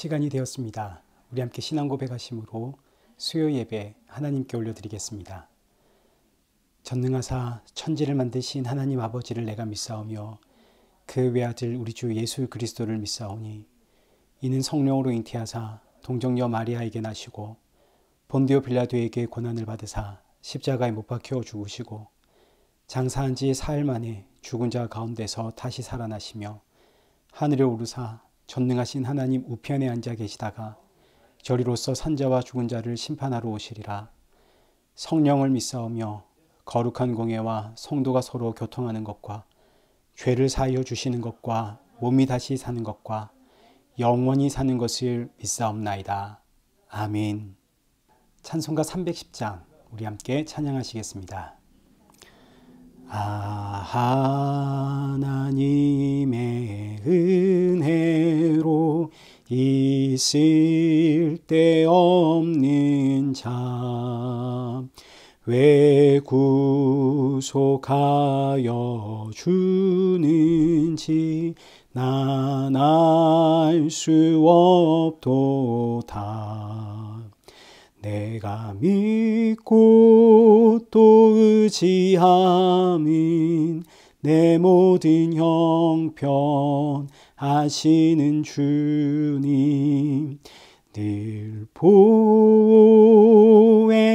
시간이 되었습니다. 우리 함께 신앙 고백하심으로 수요 예배 하나님께 올려드리겠습니다. 전능하사 천지를 만드신 하나님 아버지를 내가 믿사오며 그 외아들 우리 주 예수 그리스도를 믿사오니 이는 성령으로 잉태하사 동정녀 마리아에게 나시고 본디오 빌라도에게 고난을 받으사 십자가에 못 박혀 죽으시고 장사한 지 사흘 만에 죽은 자 가운데서 다시 살아나시며 하늘에 오르사 전능하신 하나님 우편에 앉아 계시다가 저리로서 산자와 죽은 자를 심판하러 오시리라. 성령을 믿사오며 거룩한 공예와 성도가 서로 교통하는 것과 죄를 사하여 주시는 것과 몸이 다시 사는 것과 영원히 사는 것을 믿사옵나이다. 아멘. 찬송가 310장 우리 함께 찬양하시겠습니다. 하나님의 은혜로 있을 데 없는 자 왜 구속하여 주는지 난 알 수 없도다. 내가 믿고 또 의지함은 내 모든 형편 아시는 주님 늘 보호해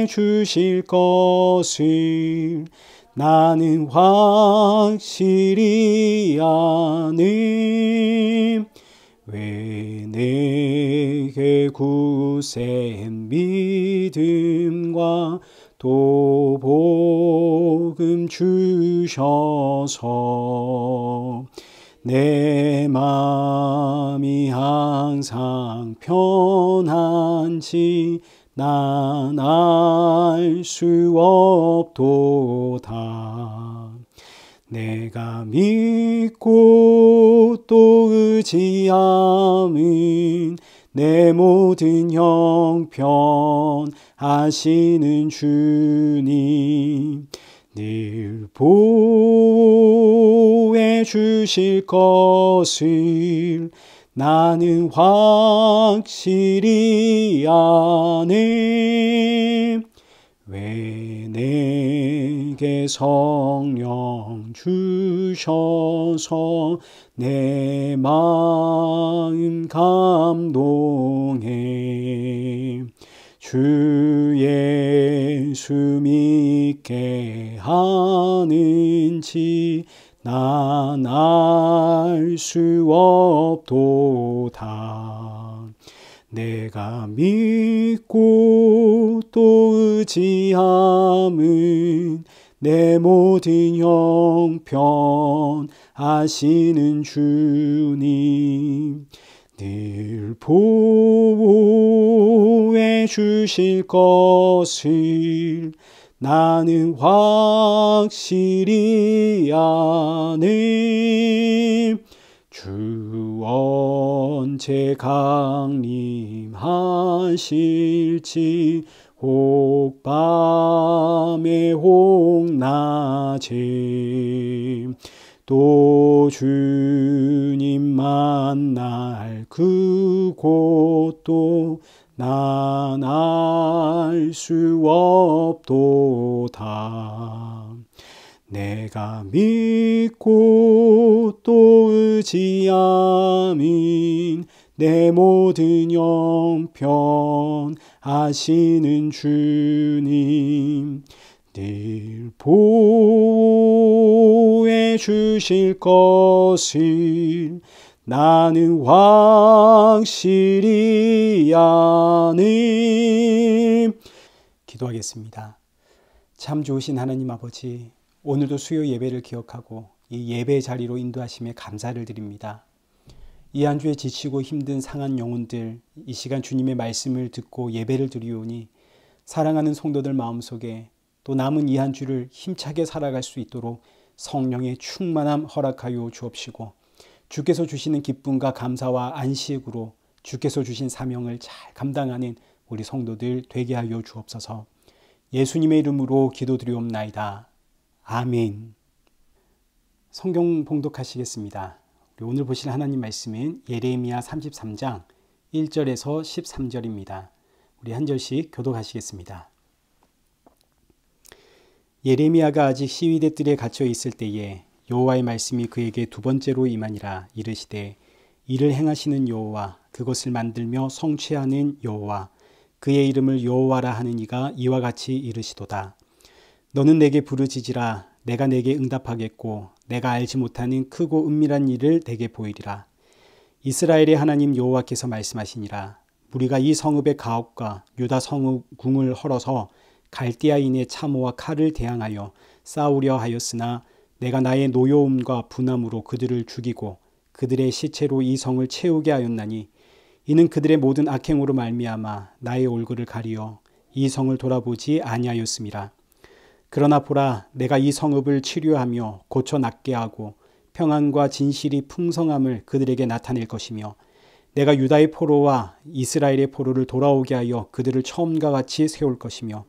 주실 것을 나는 확실히 아네. 왜 내게 굳센 믿음과 또 복음 주셔서 내 마음이 항상 편한지 난 알 수 없도다. 내가 믿고 또 의지함은 내 모든 형편 아시는 주님 늘 보호해 주실 것을 나는 확실히 아네. 왜 내게 성령 주셔서 내 마음 감동해 주 예수 믿게 하는지 난 알 수 없도다. 내가 믿고 또 의지함은 내 모든 형편 아시는 주님 늘 보호해 주실 것을 나는 확실히 아네. 주 언제 강림하실지 혹 밤에 혹 낮에 또 주님 만날 그곳도 난 알 수 없도다. 내가 믿고 또 의지함은 내 모든 형편 아시는 주님 늘 보호해 주실 것을 나는 확실히 아네. 기도하겠습니다. 참 좋으신 하나님 아버지, 오늘도 수요 예배를 기억하고 이 예배 자리로 인도하심에 감사를 드립니다. 이 한 주에 지치고 힘든 상한 영혼들, 이 시간 주님의 말씀을 듣고 예배를 드리오니 사랑하는 성도들 마음속에 또 남은 이 한 주를 힘차게 살아갈 수 있도록 성령의 충만함 허락하여 주옵시고 주께서 주시는 기쁨과 감사와 안식으로 주께서 주신 사명을 잘 감당하는 우리 성도들 되게 하여 주옵소서. 예수님의 이름으로 기도드리옵나이다. 아멘. 성경 봉독하시겠습니다. 오늘 보실 하나님 말씀은 예레미야 33장 1절에서 13절입니다. 우리 한 절씩 교독하시겠습니다. 예레미야가 아직 시위대 뜰에 갇혀 있을 때에 여호와의 말씀이 그에게 두 번째로 임하니라. 이르시되 이를 행하시는 여호와, 그것을 만들며 성취하는 여호와, 그의 이름을 여호와라 하는 이가 이와 같이 이르시도다. 너는 내게 부르짖으라. 내가 내게 응답하겠고 내가 알지 못하는 크고 은밀한 일을 내게 보이리라. 이스라엘의 하나님 여호와께서 말씀하시니라. 우리가 이 성읍의 가옥과 유다 성읍 궁을 헐어서 갈대아인의 참호와 칼을 대항하여 싸우려 하였으나 내가 나의 노여움과 분함으로 그들을 죽이고 그들의 시체로 이 성을 채우게 하였나니 이는 그들의 모든 악행으로 말미암아 나의 얼굴을 가리어 이 성을 돌아보지 아니하였음이라. 그러나 보라, 내가 이 성읍을 치료하며 고쳐 낫게 하고 평안과 진실이 풍성함을 그들에게 나타낼 것이며 내가 유다의 포로와 이스라엘의 포로를 돌아오게 하여 그들을 처음과 같이 세울 것이며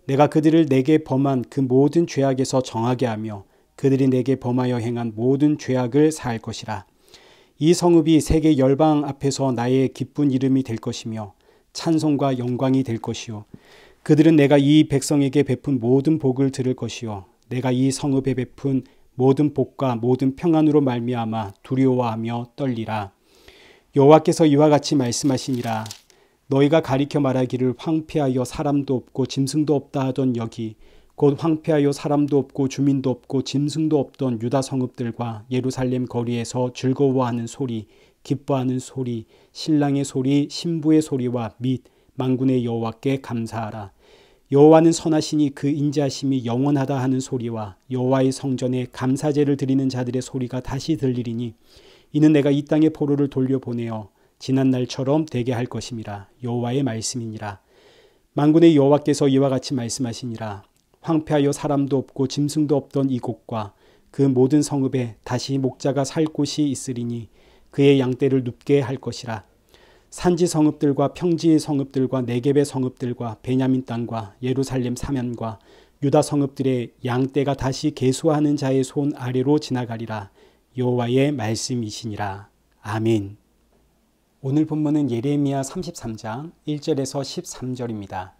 내가 그들을 내게 범한 그 모든 죄악에서 정하게 하며 그들이 내게 범하여 행한 모든 죄악을 사할 것이라. 이 성읍이 세계 열방 앞에서 나의 기쁜 이름이 될 것이며 찬송과 영광이 될 것이요 그들은 내가 이 백성에게 베푼 모든 복을 들을 것이요 내가 이 성읍에 베푼 모든 복과 모든 평안으로 말미암아 두려워하며 떨리라. 여호와께서 이와 같이 말씀하시니라. 너희가 가리켜 말하기를 황폐하여 사람도 없고 짐승도 없다 하던 여기 곧 황폐하여 사람도 없고 주민도 없고 짐승도 없던 유다 성읍들과 예루살렘 거리에서 즐거워하는 소리, 기뻐하는 소리, 신랑의 소리, 신부의 소리와 및 만군의 여호와께 감사하라. 여호와는 선하시니 그 인자하심이 영원하다 하는 소리와 여호와의 성전에 감사제를 드리는 자들의 소리가 다시 들리리니 이는 내가 이 땅의 포로를 돌려보내어 지난 날처럼 되게 할 것임이라. 여호와의 말씀이니라. 만군의 여호와께서 이와 같이 말씀하시니라. 황폐하여 사람도 없고 짐승도 없던 이곳과 그 모든 성읍에 다시 목자가 살 곳이 있으리니 그의 양떼를 눕게 할 것이라. 산지 성읍들과 평지 성읍들과 네겝의 성읍들과 베냐민 땅과 예루살렘 사면과 유다 성읍들의 양떼가 다시 계수하는 자의 손 아래로 지나가리라. 여호와의 말씀이시니라. 아멘. 오늘 본문은 예레미야 33장 1절에서 13절입니다.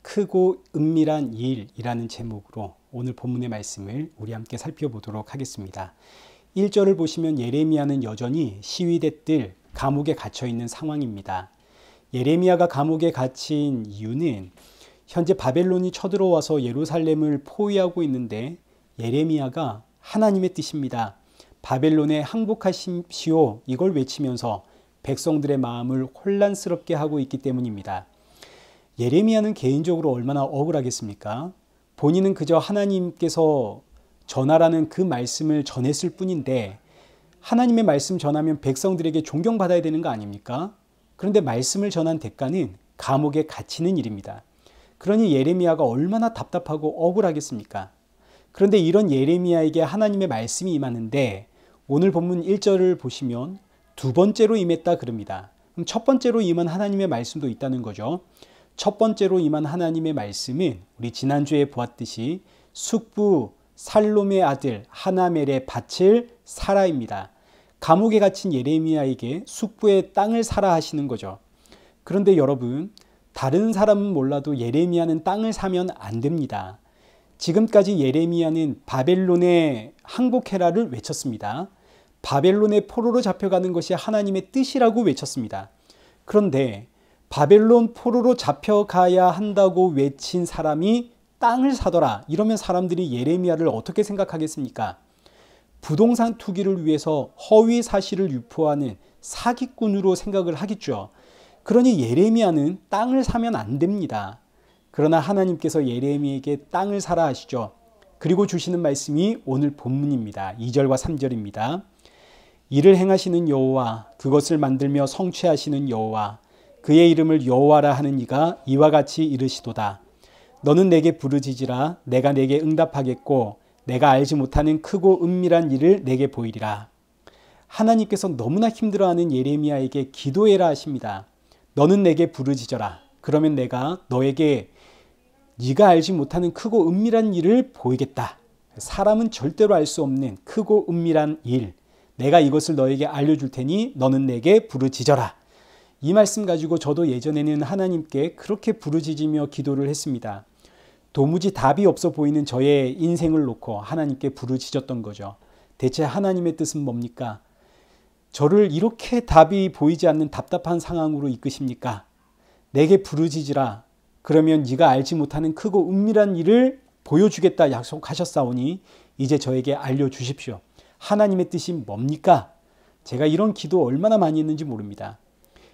크고 은밀한 일이라는 제목으로 오늘 본문의 말씀을 우리 함께 살펴보도록 하겠습니다. 1절을 보시면 예레미야는 여전히 시위대 뜰 감옥에 갇혀 있는 상황입니다. 예레미야가 감옥에 갇힌 이유는 현재 바벨론이 쳐들어와서 예루살렘을 포위하고 있는데 예레미야가 하나님의 뜻입니다. 바벨론에 항복하십시오. 이걸 외치면서 백성들의 마음을 혼란스럽게 하고 있기 때문입니다. 예레미야는 개인적으로 얼마나 억울하겠습니까? 본인은 그저 하나님께서 전하라는 그 말씀을 전했을 뿐인데 하나님의 말씀 전하면 백성들에게 존경받아야 되는 거 아닙니까? 그런데 말씀을 전한 대가는 감옥에 갇히는 일입니다. 그러니 예레미야가 얼마나 답답하고 억울하겠습니까? 그런데 이런 예레미야에게 하나님의 말씀이 임하는데 오늘 본문 1절을 보시면 두 번째로 임했다 그럽니다. 그럼 첫 번째로 임한 하나님의 말씀도 있다는 거죠. 첫 번째로 임한 하나님의 말씀은 우리 지난주에 보았듯이 숙부 살롬의 아들 하나멜의 밭을 사라입니다. 감옥에 갇힌 예레미야에게 숙부의 땅을 사라 하시는 거죠. 그런데 여러분, 다른 사람은 몰라도 예레미야는 땅을 사면 안 됩니다. 지금까지 예레미야는 바벨론의 항복해라를 외쳤습니다. 바벨론의 포로로 잡혀가는 것이 하나님의 뜻이라고 외쳤습니다. 그런데 바벨론 포로로 잡혀가야 한다고 외친 사람이 땅을 사더라. 이러면 사람들이 예레미야를 어떻게 생각하겠습니까? 부동산 투기를 위해서 허위 사실을 유포하는 사기꾼으로 생각을 하겠죠. 그러니 예레미야는 땅을 사면 안 됩니다. 그러나 하나님께서 예레미야에게 땅을 사라 하시죠. 그리고 주시는 말씀이 오늘 본문입니다. 2절과 3절입니다. 이를 행하시는 여호와, 그것을 만들며 성취하시는 여호와, 그의 이름을 여호와라 하는 이가 이와 같이 이르시도다. 너는 내게 부르짖으라. 내가 내게 응답하겠고 내가 알지 못하는 크고 은밀한 일을 내게 보이리라. 하나님께서 너무나 힘들어하는 예레미야에게 기도해라 하십니다. 너는 내게 부르짖어라. 그러면 내가 너에게 네가 알지 못하는 크고 은밀한 일을 보이겠다. 사람은 절대로 알 수 없는 크고 은밀한 일, 내가 이것을 너에게 알려줄 테니 너는 내게 부르짖어라. 이 말씀 가지고 저도 예전에는 하나님께 그렇게 부르짖으며 기도를 했습니다. 도무지 답이 없어 보이는 저의 인생을 놓고 하나님께 부르짖었던 거죠. 대체 하나님의 뜻은 뭡니까? 저를 이렇게 답이 보이지 않는 답답한 상황으로 이끄십니까? 내게 부르짖으라. 그러면 네가 알지 못하는 크고 은밀한 일을 보여주겠다 약속하셨사오니 이제 저에게 알려주십시오. 하나님의 뜻이 뭡니까? 제가 이런 기도 얼마나 많이 했는지 모릅니다.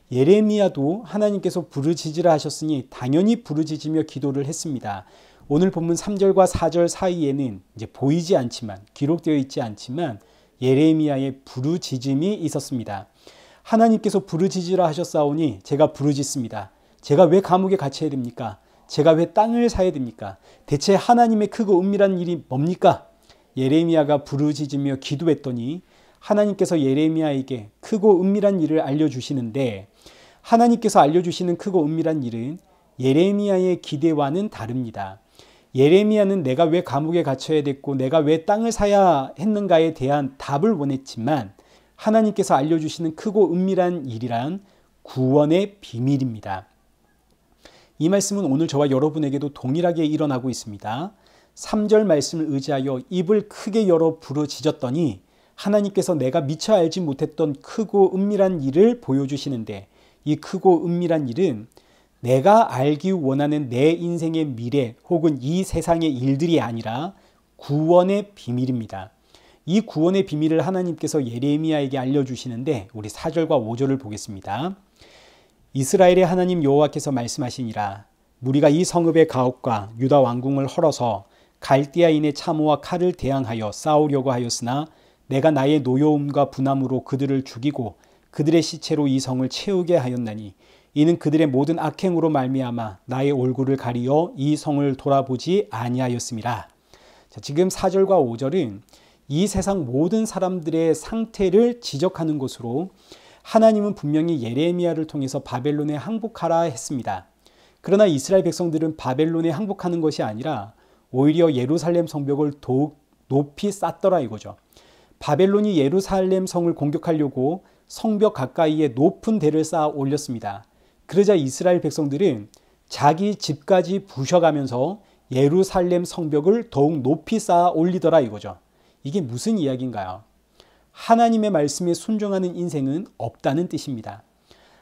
예레미야도 하나님께서 부르짖으라 하셨으니 당연히 부르짖으며 기도를 했습니다. 오늘 본문 3절과 4절 사이에는 이제 보이지 않지만, 기록되어 있지 않지만 예레미야의 부르짖음이 있었습니다. 하나님께서 부르짖으라 하셨사오니 제가 부르짖습니다. 제가 왜 감옥에 갇혀야 됩니까? 제가 왜 땅을 사야 됩니까? 대체 하나님의 크고 은밀한 일이 뭡니까? 예레미야가 부르짖으며 기도했더니 하나님께서 예레미야에게 크고 은밀한 일을 알려주시는데, 하나님께서 알려주시는 크고 은밀한 일은 예레미야의 기대와는 다릅니다. 예레미야는 내가 왜 감옥에 갇혀야 됐고 내가 왜 땅을 사야 했는가에 대한 답을 원했지만, 하나님께서 알려주시는 크고 은밀한 일이란 구원의 비밀입니다. 이 말씀은 오늘 저와 여러분에게도 동일하게 일어나고 있습니다. 3절 말씀을 의지하여 입을 크게 열어 부르짖었더니 하나님께서 내가 미처 알지 못했던 크고 은밀한 일을 보여주시는데, 이 크고 은밀한 일은 내가 알기 원하는 내 인생의 미래 혹은 이 세상의 일들이 아니라 구원의 비밀입니다. 이 구원의 비밀을 하나님께서 예레미야에게 알려주시는데, 우리 4절과 5절을 보겠습니다. 이스라엘의 하나님 여호와께서 말씀하시니라. 무리가 이 성읍의 가옥과 유다 왕궁을 헐어서 갈대아인의 참호와 칼을 대항하여 싸우려고 하였으나 내가 나의 노여움과 분함으로 그들을 죽이고 그들의 시체로 이 성을 채우게 하였나니 이는 그들의 모든 악행으로 말미암아 나의 얼굴을 가리어 이 성을 돌아보지 아니하였음이라. 자, 지금 4절과 5절은 이 세상 모든 사람들의 상태를 지적하는 것으로 하나님은 분명히 예레미야를 통해서 바벨론에 항복하라 했습니다. 그러나 이스라엘 백성들은 바벨론에 항복하는 것이 아니라 오히려 예루살렘 성벽을 더욱 높이 쌓더라 이거죠. 바벨론이 예루살렘 성을 공격하려고 성벽 가까이에 높은 대를 쌓아 올렸습니다. 그러자 이스라엘 백성들은 자기 집까지 부셔가면서 예루살렘 성벽을 더욱 높이 쌓아 올리더라 이거죠. 이게 무슨 이야기인가요? 하나님의 말씀에 순종하는 인생은 없다는 뜻입니다.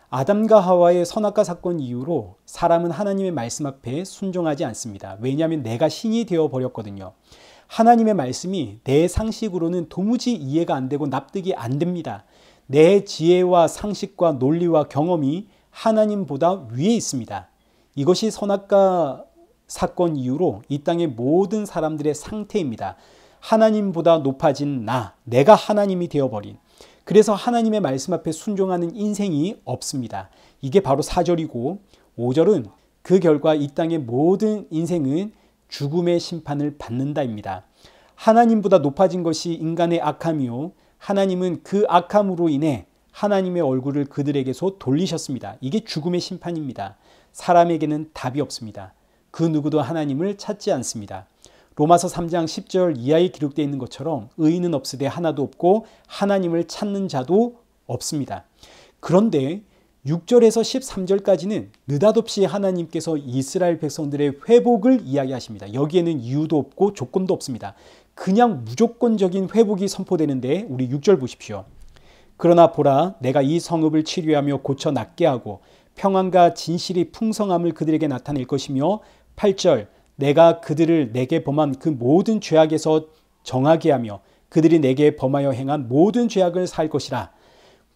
아담과 하와의 선악과 사건 이후로 사람은 하나님의 말씀 앞에 순종하지 않습니다. 왜냐하면 내가 신이 되어버렸거든요. 하나님의 말씀이 내 상식으로는 도무지 이해가 안 되고 납득이 안 됩니다. 내 지혜와 상식과 논리와 경험이 하나님보다 위에 있습니다. 이것이 선악과 사건 이후로 이 땅의 모든 사람들의 상태입니다. 하나님보다 높아진 내가 하나님이 되어버린, 그래서 하나님의 말씀 앞에 순종하는 인생이 없습니다. 이게 바로 4절이고 5절은 그 결과 이 땅의 모든 인생은 죽음의 심판을 받는다입니다. 하나님보다 높아진 것이 인간의 악함이요, 하나님은 그 악함으로 인해 하나님의 얼굴을 그들에게서 돌리셨습니다. 이게 죽음의 심판입니다. 사람에게는 답이 없습니다. 그 누구도 하나님을 찾지 않습니다. 로마서 3장 10절 이하에 기록되어 있는 것처럼 의인은 없으되 하나도 없고 하나님을 찾는 자도 없습니다. 그런데 6절에서 13절까지는 느닷없이 하나님께서 이스라엘 백성들의 회복을 이야기하십니다. 여기에는 이유도 없고 조건도 없습니다. 그냥 무조건적인 회복이 선포되는데 우리 6절 보십시오. 그러나 보라, 내가 이 성읍을 치료하며 고쳐 낫게 하고 평안과 진실이 풍성함을 그들에게 나타낼 것이며 8절, 내가 그들을 내게 범한 그 모든 죄악에서 정하게 하며 그들이 내게 범하여 행한 모든 죄악을 살 것이라.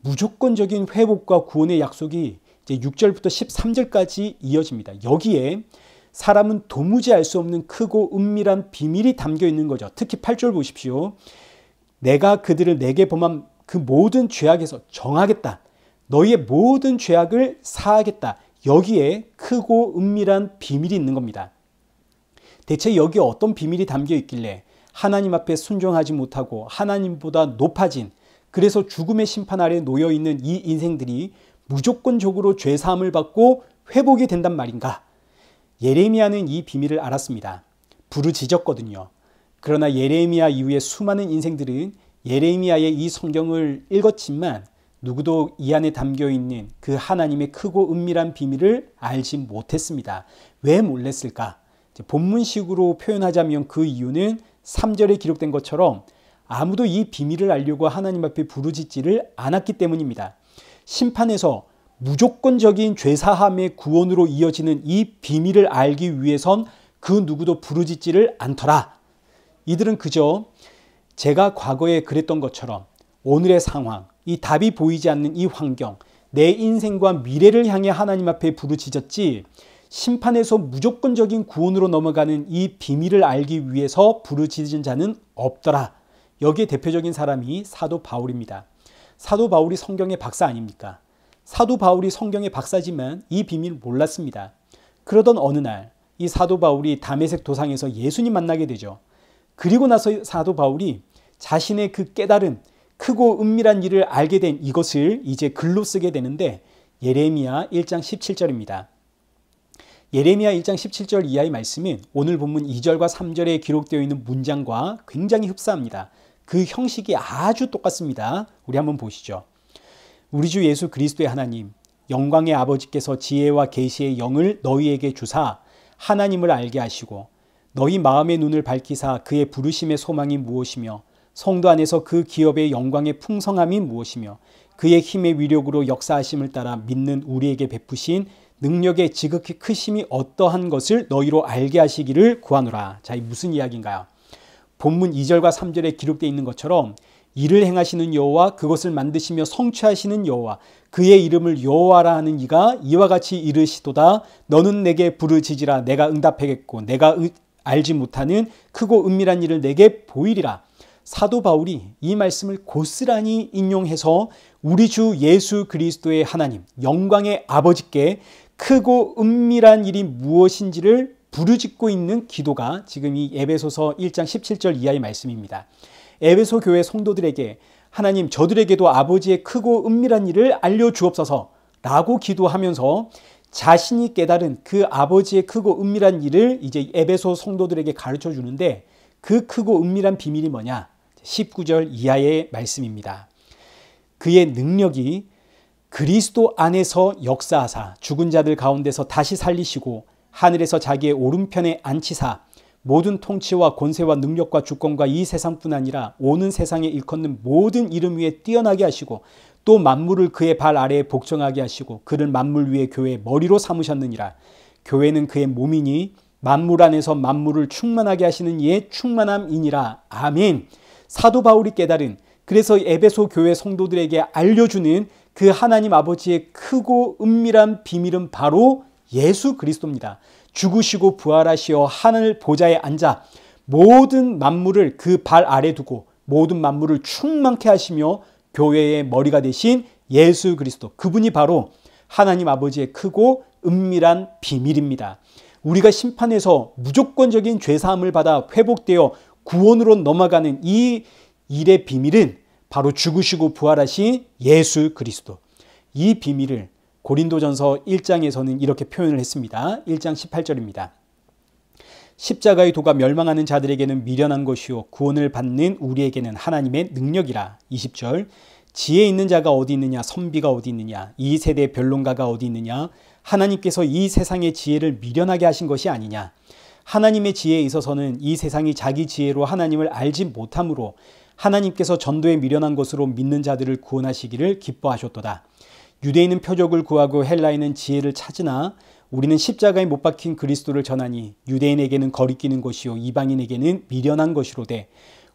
무조건적인 회복과 구원의 약속이 이제 6절부터 13절까지 이어집니다. 여기에 사람은 도무지 알 수 없는 크고 은밀한 비밀이 담겨 있는 거죠. 특히 8절 보십시오. 내가 그들을 내게 범한 그 모든 죄악에서 정하겠다. 너희의 모든 죄악을 사하겠다. 여기에 크고 은밀한 비밀이 있는 겁니다. 대체 여기에 어떤 비밀이 담겨 있길래 하나님 앞에 순종하지 못하고 하나님보다 높아진, 그래서 죽음의 심판 아래 놓여있는 이 인생들이 무조건적으로 죄사함을 받고 회복이 된단 말인가? 예레미야는 이 비밀을 알았습니다. 부르짖었거든요. 그러나 예레미야 이후에 수많은 인생들은 예레미야의 이 성경을 읽었지만 누구도 이 안에 담겨 있는 그 하나님의 크고 은밀한 비밀을 알지 못했습니다. 왜 몰랐을까? 본문식으로 표현하자면 그 이유는 3절에 기록된 것처럼 아무도 이 비밀을 알려고 하나님 앞에 부르짖지를 않았기 때문입니다. 심판에서 무조건적인 죄사함의 구원으로 이어지는 이 비밀을 알기 위해선 그 누구도 부르짖지를 않더라. 이들은 그저 제가 과거에 그랬던 것처럼 오늘의 상황, 이 답이 보이지 않는 이 환경, 내 인생과 미래를 향해 하나님 앞에 부르짖었지 심판에서 무조건적인 구원으로 넘어가는 이 비밀을 알기 위해서 부르짖은 자는 없더라. 여기에 대표적인 사람이 사도 바울입니다. 사도 바울이 성경의 박사 아닙니까? 사도 바울이 성경의 박사지만 이 비밀 몰랐습니다. 그러던 어느 날 이 사도 바울이 다메섹 도상에서 예수님 만나게 되죠. 그리고 나서 사도 바울이 자신의 그 깨달은 크고 은밀한 일을 알게 된 이것을 이제 글로 쓰게 되는데 예레미야 1장 17절입니다. 예레미야 1장 17절 이하의 말씀은 오늘 본문 2절과 3절에 기록되어 있는 문장과 굉장히 흡사합니다. 그 형식이 아주 똑같습니다. 우리 한번 보시죠. 우리 주 예수 그리스도의 하나님, 영광의 아버지께서 지혜와 계시의 영을 너희에게 주사 하나님을 알게 하시고 너희 마음의 눈을 밝히사 그의 부르심의 소망이 무엇이며 성도 안에서 그 기업의 영광의 풍성함이 무엇이며 그의 힘의 위력으로 역사하심을 따라 믿는 우리에게 베푸신 능력의 지극히 크심이 어떠한 것을 너희로 알게 하시기를 구하노라. 자, 이 무슨 이야기인가요? 본문 2절과 3절에 기록되어 있는 것처럼 이를 행하시는 여호와 그것을 만드시며 성취하시는 여호와 그의 이름을 여호와라 하는 이가 이와 같이 이르시도다. 너는 내게 부르짖으라. 내가 응답하겠고 내가 알지 못하는 크고 은밀한 일을 내게 보이리라. 사도 바울이 이 말씀을 고스란히 인용해서 우리 주 예수 그리스도의 하나님, 영광의 아버지께 크고 은밀한 일이 무엇인지를 부르짖고 있는 기도가 지금 이 에베소서 1장 17절 이하의 말씀입니다. 에베소 교회 성도들에게 하나님 저들에게도 아버지의 크고 은밀한 일을 알려주옵소서 라고 기도하면서 자신이 깨달은 그 아버지의 크고 은밀한 일을 이제 에베소 성도들에게 가르쳐 주는데 그 크고 은밀한 비밀이 뭐냐? 19절 이하의 말씀입니다. 그의 능력이 그리스도 안에서 역사하사 죽은 자들 가운데서 다시 살리시고 하늘에서 자기의 오른편에 앉히사 모든 통치와 권세와 능력과 주권과 이 세상뿐 아니라 오는 세상에 일컫는 모든 이름 위에 뛰어나게 하시고 또 만물을 그의 발 아래에 복종하게 하시고 그를 만물 위에 교회의 머리로 삼으셨느니라. 교회는 그의 몸이니 만물 안에서 만물을 충만하게 하시는 이의 충만함이니라. 아멘. 사도 바울이 깨달은 그래서 에베소 교회 성도들에게 알려주는 그 하나님 아버지의 크고 은밀한 비밀은 바로 예수 그리스도입니다. 죽으시고 부활하시어 하늘 보좌에 앉아 모든 만물을 그 발 아래 두고 모든 만물을 충만케 하시며 교회의 머리가 되신 예수 그리스도, 그분이 바로 하나님 아버지의 크고 은밀한 비밀입니다. 우리가 심판에서 무조건적인 죄사함을 받아 회복되어 구원으로 넘어가는 이 일의 비밀은 바로 죽으시고 부활하신 예수 그리스도. 이 비밀을 고린도전서 1장에서는 이렇게 표현을 했습니다. 1장 18절입니다. 십자가의 도가 멸망하는 자들에게는 미련한 것이요 구원을 받는 우리에게는 하나님의 능력이라. 20절 지혜 있는 자가 어디 있느냐 선비가 어디 있느냐 이 세대의 변론가가 어디 있느냐 하나님께서 이 세상의 지혜를 미련하게 하신 것이 아니냐. 하나님의 지혜에 있어서는 이 세상이 자기 지혜로 하나님을 알지 못함으로 하나님께서 전도에 미련한 것으로 믿는 자들을 구원하시기를 기뻐하셨도다. 유대인은 표적을 구하고 헬라인은 지혜를 찾으나 우리는 십자가에 못 박힌 그리스도를 전하니 유대인에게는 거리끼는 것이요 이방인에게는 미련한 것이로되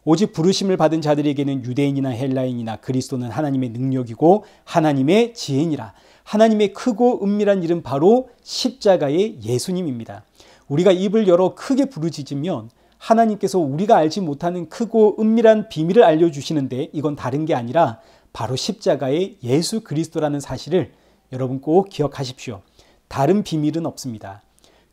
오직 부르심을 받은 자들에게는 유대인이나 헬라인이나 그리스도는 하나님의 능력이고 하나님의 지혜니라. 하나님의 크고 은밀한 이름 바로 십자가의 예수님입니다. 우리가 입을 열어 크게 부르짖으면 하나님께서 우리가 알지 못하는 크고 은밀한 비밀을 알려주시는데 이건 다른 게 아니라 바로 십자가의 예수 그리스도라는 사실을 여러분 꼭 기억하십시오. 다른 비밀은 없습니다.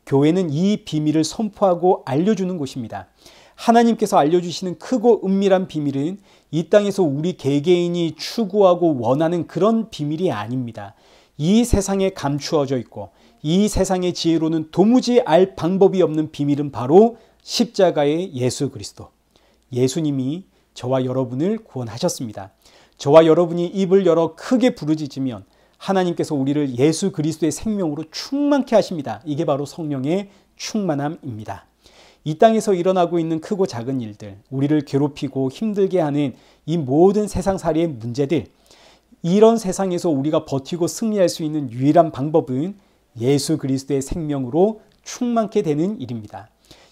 교회는 이 비밀을 선포하고 알려주는 곳입니다. 하나님께서 알려주시는 크고 은밀한 비밀은 이 땅에서 우리 개개인이 추구하고 원하는 그런 비밀이 아닙니다. 이 세상에 감추어져 있고 이 세상의 지혜로는 도무지 알 방법이 없는 비밀은 바로 십자가의 예수 그리스도. 예수님이 저와 여러분을 구원하셨습니다. 저와 여러분이 입을 열어 크게 부르짖으면 하나님께서 우리를 예수 그리스도의 생명으로 충만케 하십니다. 이게 바로 성령의 충만함입니다. 이 땅에서 일어나고 있는 크고 작은 일들, 우리를 괴롭히고 힘들게 하는 이 모든 세상살이의 문제들, 이런 세상에서 우리가 버티고 승리할 수 있는 유일한 방법은 예수 그리스도의 생명으로 충만케 되는 일입니다.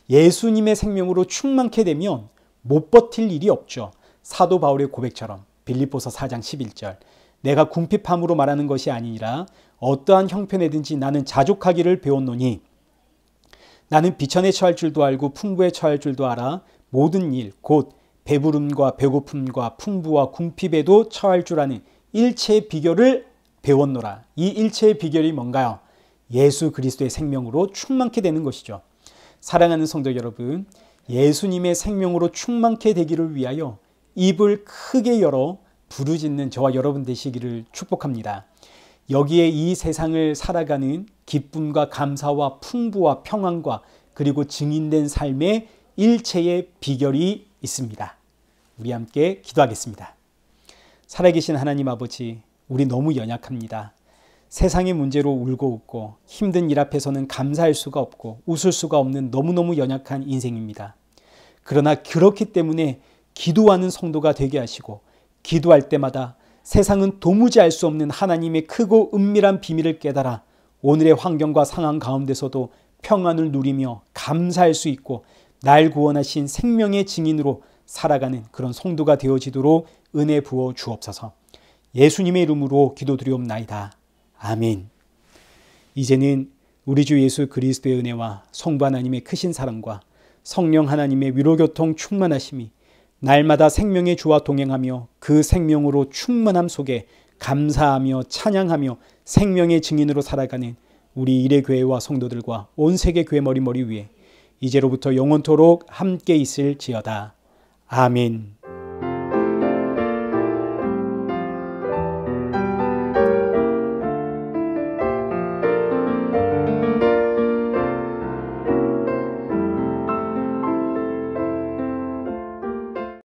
예수님의 생명으로 충만케 되면 못 버틸 일이 없죠. 사도 바울의 고백처럼 빌립보서 4장 11절, 내가 궁핍함으로 말하는 것이 아니니라 어떠한 형편에든지 나는 자족하기를 배웠노니 나는 비천에 처할 줄도 알고 풍부에 처할 줄도 알아 모든 일 곧 배부름과 배고픔과 풍부와 궁핍에도 처할 줄 아는 일체의 비결을 배웠노라. 이 일체의 비결이 뭔가요? 예수 그리스도의 생명으로 충만케 되는 것이죠. 사랑하는 성도 여러분, 예수님의 생명으로 충만케 되기를 위하여 입을 크게 열어 부르짖는 저와 여러분 되시기를 축복합니다. 여기에 이 세상을 살아가는 기쁨과 감사와 풍부와 평안과 그리고 증인된 삶의 일체의 비결이 있습니다. 우리 함께 기도하겠습니다. 살아계신 하나님 아버지, 우리 너무 연약합니다. 세상의 문제로 울고 웃고 힘든 일 앞에서는 감사할 수가 없고 웃을 수가 없는 너무너무 연약한 인생입니다. 그러나 그렇기 때문에 기도하는 성도가 되게 하시고 기도할 때마다 세상은 도무지 알 수 없는 하나님의 크고 은밀한 비밀을 깨달아 오늘의 환경과 상황 가운데서도 평안을 누리며 감사할 수 있고 날 구원하신 생명의 증인으로 살아가는 그런 성도가 되어지도록 은혜 부어 주옵소서. 예수님의 이름으로 기도드리옵나이다. 아멘. 이제는 우리 주 예수 그리스도의 은혜와 성부 하나님의 크신 사랑과 성령 하나님의 위로교통 충만하심이 날마다 생명의 주와 동행하며 그 생명으로 충만함 속에 감사하며 찬양하며 생명의 증인으로 살아가는 우리 일회교회와 성도들과 온 세계 교회 머리머리 위에 이제로부터 영원토록 함께 있을지어다. 아멘.